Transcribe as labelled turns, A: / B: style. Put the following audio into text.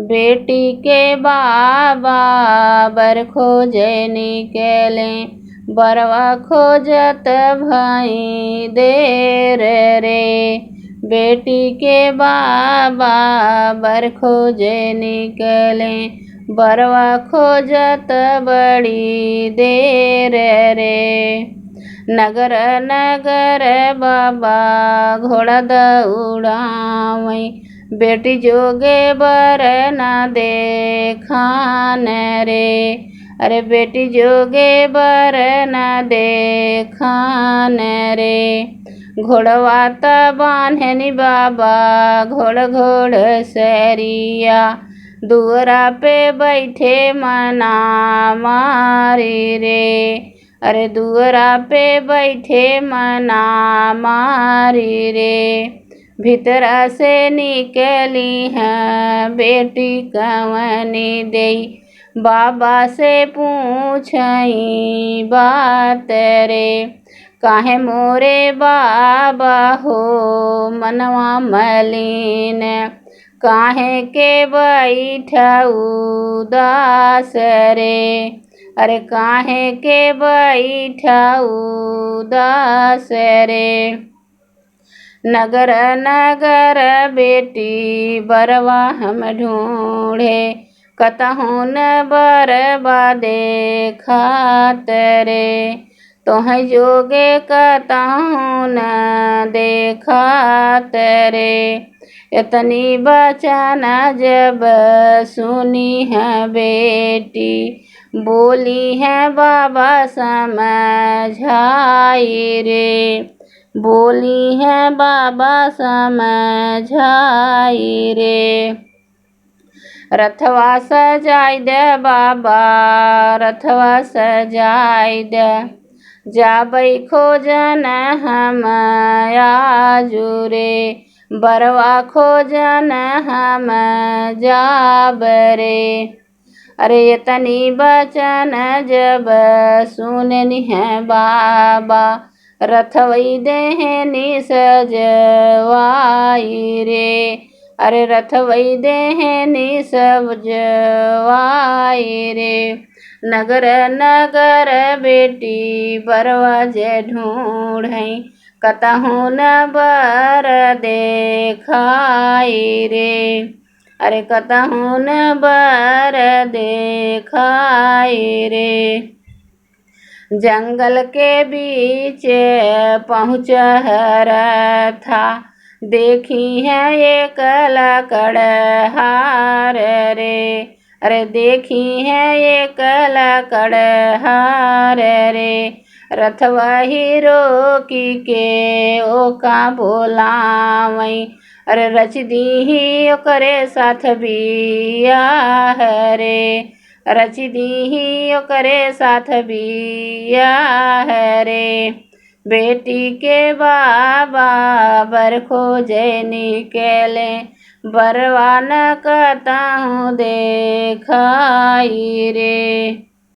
A: बेटी के बाबा बर खोजे निकले, बरवा खोजत भई देर रे। बेटी के बाबा बर खोजे निकले, बरवा खोजत बड़ी देर रे। नगर नगर बाबा घोड़ा दौड़ावई, बेटी जोगे बर न देखान रे। अरे बेटी जोगे बर न देखान रे। घोड़वा त बान्हनी बाबा घोड़ घोड़ सरिया, दुअरा पे बैठे मना मारी रे। अरे दुअरा पे बैठे मना मारी रे। भीतरा से निकली है बेटी कवनी देई, बाबा से पूछई बात रे। काहे मोरे बाबा हो मनवा मलिन, काहे के बैठऊ उदास रे। अरे काहे के बैठऊ उदास रे। नगर नगर बेटी बरवा हम ढूंढे, कतहूँ न बरवा देखत रे। तोहै जोगे कतहूँ न देखत रे। इतनी बचन जब सुनी है बेटी, बोली है बाबा समझाई रे। बोली है बाबा समझाई रे। रथवा सजाई दे बाबा रथवा सजाई दे, जाबै खोजन हम आजू रे। बरवा खोजन हम जाब रे। अरे इतनी बचन जब सुननी है बाबा, रथवई देहनी सजवाई रे। अरे रथवई देहनी सजवाई रे। नगर नगर बेटी बरवा जे ढूंढई, कतहूँ न बर देखाई रे। अरे कतहूँ न बर देखाई रे। जंगल के बीच पहुँच रथा, देखी है एक लकड़हार रे। अरे देखी है एक लकड़हार रे। रथवा ही रोकी के ओका बोलावई, अरे रच दीही ओकरे साथ बियाह रे। रच दीही ओकरे साथ बियाह रे। बेटी के बाबा बर खोजे निकले, बरवा न कतहूँ देखाई रे।